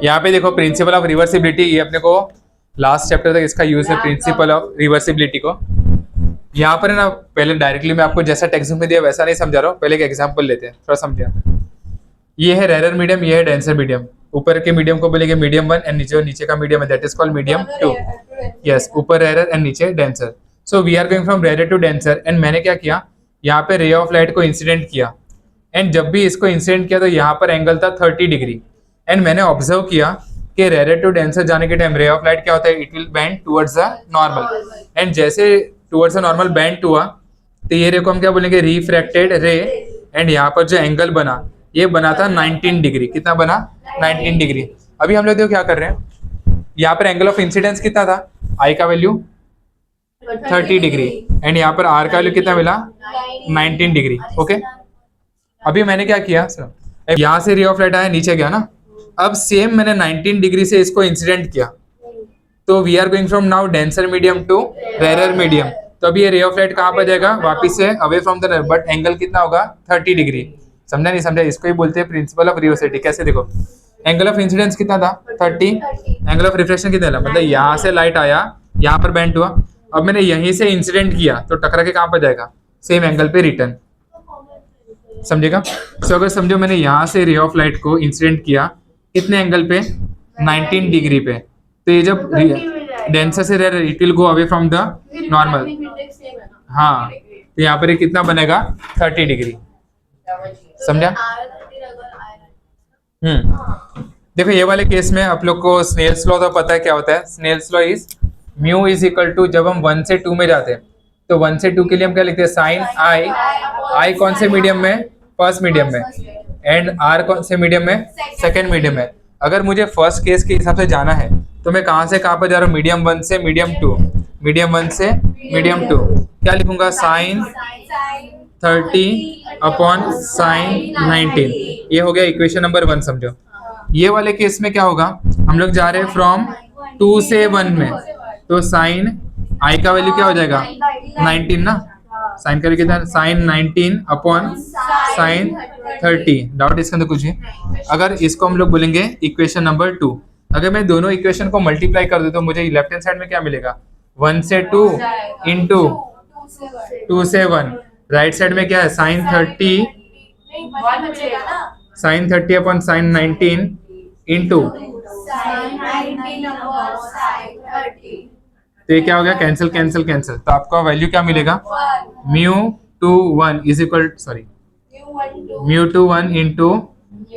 यहाँ पे देखो प्रिंसिपल ऑफ रिवर्सिबिलिटी, ये अपने को लास्ट चैप्टर तक इसका यूज है, प्रिंसिपल ऑफ रिवर्सिबिलिटी को। यहाँ पर है ना, पहले डायरेक्टली मैं आपको जैसा टेक्स्ट बुक में दिया वैसा नहीं समझा रहा हूँ, पहले एक एग्जांपल लेते हैं, थोड़ा समझिए यहाँ पे। ये है रेरर मीडियम, ये है डेंसर मीडियम। ऊपर के मीडियम को बोलेंगे मीडियम 1 एंड नीचे का मीडियम है that is called medium 2। Yes, ऊपर रेरर एंड नीचे denser. So we are going from rarer to denser and मैंने क्या किया, यहाँ पे रे ऑफ लाइट को इंसिडेंट किया एंड जब भी इसको इंसिडेंट किया तो यहाँ पर एंगल था 30 डिग्री एंड मैंने ऑब्जर्व किया कि रेरर टू डेंसर जाने के टाइम रे ऑफ लाइट क्या होता है, it will bend towards the normal and जैसे टुवर्ड्स द नॉर्मल बेंड हुआ तो ये रे को हम क्या बोलेंगे, रिफ्रैक्टेड रे। एंड यहाँ पर जो एंगल बना, ये बना था 19 डिग्री। कितना बना, 19 डिग्री। अभी हम लोग देखो क्या कर रहे हैं, यहाँ पर एंगल ऑफ इंसिडेंस कितना था, आई का वैल्यू 30 डिग्री एंड यहाँ पर आर का वैल्यू कितना मिला, 19 डिग्री। ओके, अभी मैंने क्या किया, यहाँ से रे ऑफ लाइट आया, नीचे गया ना, अब सेम मैंने 19 डिग्री से इसको इंसिडेंट किया, तो we are going from now denser medium to rarer medium. तो अभी ये रे ऑफ लाइट कहाँ पर जाएगा, वापिस से away from the, but angle कितना होगा, 30 डिग्री। समझा नहीं समझा, इसको ही बोलते हैं प्रिंसिपल ऑफ रिवर्सिबिलिटी। कैसे देखो, एंगल ऑफ इंसिडेंस कितना था 30, एंगल ऑफ रिफ्लेक्शन कितना था, मतलब यहाँ से लाइट आया, यहाँ पर बेंड हुआ, अब मैंने यहीं से इंसिडेंट किया तो टकरा के कहाँ पर जाएगा, सेम एंगल पे रिटर्न। समझेगा। सो अगर समझो मैंने यहाँ से रे ऑफ लाइट को इंसिडेंट किया कितने एंगल पे, 19 डिग्री पे, तो ये जब डेंसर से rare it will go away from the normal. हाँ, तो यहाँ पर कितना बनेगा, 30 डिग्री। समझा। देखो ये वाले केस में आप लोग को स्नेल्स लॉ तो पता है क्या होता है। Snell's law is mu is equal to, जब हम 1 से 2 में जाते हैं तो 1 से 2 के लिए हम क्या लिखते हैं, साइन आई। आई कौन से मीडियम में, फर्स्ट मीडियम में, एंड आर कौन से मीडियम में, सेकेंड मीडियम में। अगर मुझे फर्स्ट केस के हिसाब से जाना है तो मैं कहाँ से कहाँ पर जा रहा हूँ, मीडियम 1 से मीडियम 2, मीडियम 1 से मीडियम 2। क्या लिखूंगा, साइन 30 अपॉन साइन 19। ये हो गया इक्वेशन नंबर 1। समझो ये वाले केस में क्या होगा, हम लोग जा रहे हैं फ्रॉम 2 से 1 में, तो साइन आई का वैल्यू क्या हो जाएगा, 19 ना, साइन का कितना, साइन 19 अपॉन साइन 30। डाउट इसके अंदर कुछ है। अगर इसको हम लोग बोलेंगे इक्वेशन नंबर 2, अगर मैं दोनों इक्वेशन को मल्टीप्लाई कर दूं तो मुझे लेफ्ट हैंड साइड में क्या मिलेगा, 1 से 2 इंटू 2 से 1, राइट साइड में क्या है, sine 30, sine 30 upon sine 19 into, तो ये क्या हो गया, कैंसिल कैंसिल कैंसिल, तो आपका वैल्यू क्या मिलेगा, mu 2 1 is equal, sorry mu 2 1 into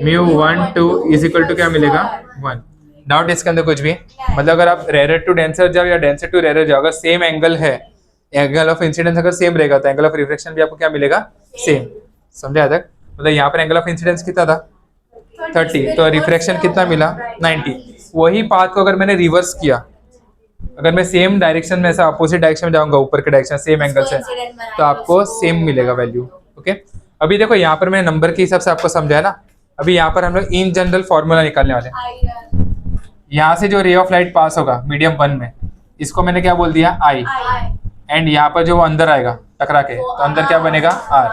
mu 1 2 is equal to क्या मिलेगा, 1। डाउट इसके अंदर कुछ भी, मतलब अगर आप रेरर टू डेंसर जाओ या डेंसर टू रेरर जाओ, अगर सेम एंगल है, एंगल ऑफ इंसिडेंस अगर सेम रहेगा तो एंगल ऑफ रिफ्लेक्शन भी आपको क्या मिलेगा, सेम। समझा तक, मतलब यहाँ पर एंगल ऑफ इंसिडेंस कितना था 30, तो रिफ्लेक्शन कितना मिला 90। वही पाथ को अगर मैंने रिवर्स किया, अगर मैं सेम डायरेक्शन में ऐसा अपोजिट डायरेक्शन में जाऊंगा, ऊपर के डायरेक्शन सेम एंगल से, तो आपको सेम मिलेगा वैल्यू। ओके, अभी देखो यहाँ पर मैंने नंबर के हिसाब से आपको समझाया ना। अभी यहाँ पर हम लोग इन जनरल फॉर्मूला निकालने वाले हैं। यहाँ से जो रे ऑफ लाइट पास होगा मीडियम 1 में, इसको मैंने क्या बोल दिया, आई, एंड यहाँ पर जो वो अंदर आएगा टकरा के, तो अंदर क्या बनेगा, आर।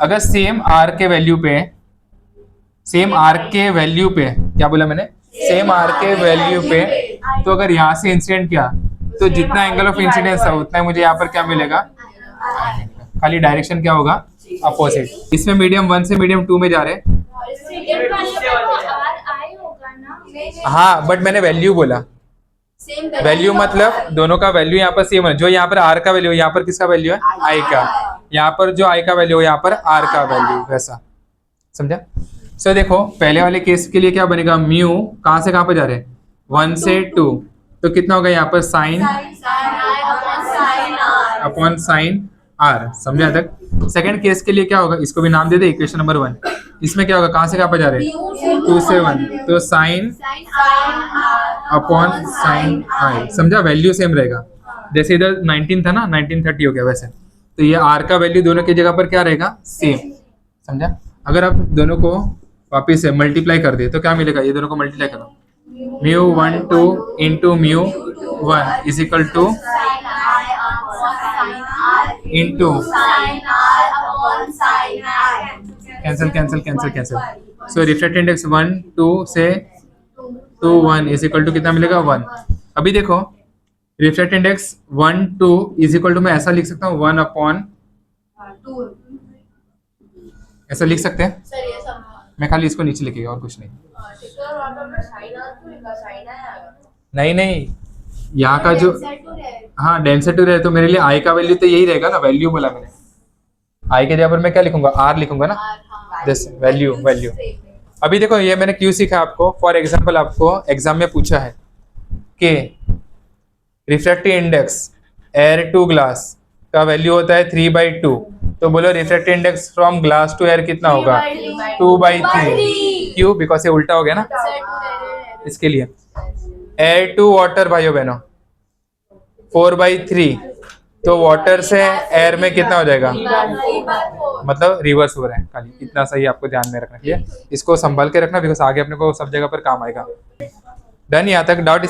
अगर सेम आर के वैल्यू पे, सेम आर के वैल्यू पे, क्या बोला मैंने, सेम आर के वैल्यू पे, तो अगर यहाँ से इंसिडेंट किया तो जितना एंगल ऑफ इंसिडेंस है उतना मुझे यहाँ पर क्या मिलेगा, खाली डायरेक्शन क्या होगा, अपोजिट। इसमें मीडियम 1 से मीडियम 2 में जा रहे हैं। हाँ, बट मैंने वैल्यू बोला, वैल्यू मतलब दोनों का वैल्यू यहाँ पर सेम है। जो यहाँ पर आर का वैल्यू है, यहाँ पर किसका वैल्यू है, आई का। यहाँ पर जो आई का वैल्यू है, यहाँ पर आर का वैल्यू, वैसा। समझा। सो देखो पहले वाले केस के लिए क्या बनेगा, म्यू कहाँ से कहाँ पर जा रहे हैं, 1 से 2, तो कितना होगा यहाँ पर, साइन अपॉन साइन आर। समझा तक। सेकंड केस के लिए क्या होगा, इसको भी नाम दे दे, इक्वेशन नंबर 1। इसमें क्या होगा, कहाँ से कहाँ पर जा रहे हैं, 2 से 1, तो साइन अपॉन साइन आई। समझा, वैल्यू सेम रहेगा। जैसे इधर 19 था ना, 1930 हो गया वैसे, तो ये आर का वैल्यू दोनों की जगह पर क्या रहेगा, सेम। समझा। अगर आप दोनों को वापिस से मल्टीप्लाई कर दे तो क्या मिलेगा, ये दोनों को मल्टीप्लाई करो, mu 1 2 into mu 1 is equal two into, cancel cancel cancel cancel. So reflected index 1 2 से तो 1 इज इक्वल टू कितना मिलेगा 1। अभी देखो refract index 1 2 is equal to मैं ऐसा लिख सकता हूँ 1 अपॉन, ऐसा लिख सकते हैं। मैं खाली इसको नीचे लिखेगा और कुछ नहीं। नहीं नहीं, यहाँ का जो, हाँ डेंसिटी रहे तो मेरे लिए आई का वैल्यू तो यही रहेगा ना, वैल्यू बोला मैंने। आई के जगह पर मैं क्या लिखूंगा, आर लिखूंगा ना, दिस वैल्यू वैल्यू। अभी देखो ये मैंने क्यों सीखा आपको, फॉर एग्जाम्पल आपको एग्जाम में पूछा है कि refractive index air to glass का वैल्यू होता है 3/2, तो बोलो refractive index from glass to air कितना होगा 2/3। क्यों, बिकॉज ये उल्टा हो गया ना, इसके लिए। एयर टू वाटर भाइयों बहनों 4/3, तो वाटर से एयर में कितना हो जाएगा, मतलब रिवर्स हो रहा है खाली, इतना सही आपको ध्यान में रखना चाहिए। इसको संभाल के रखना बिकॉज आगे अपने को सब जगह पर काम आएगा। डन, यहाँ तक डाउट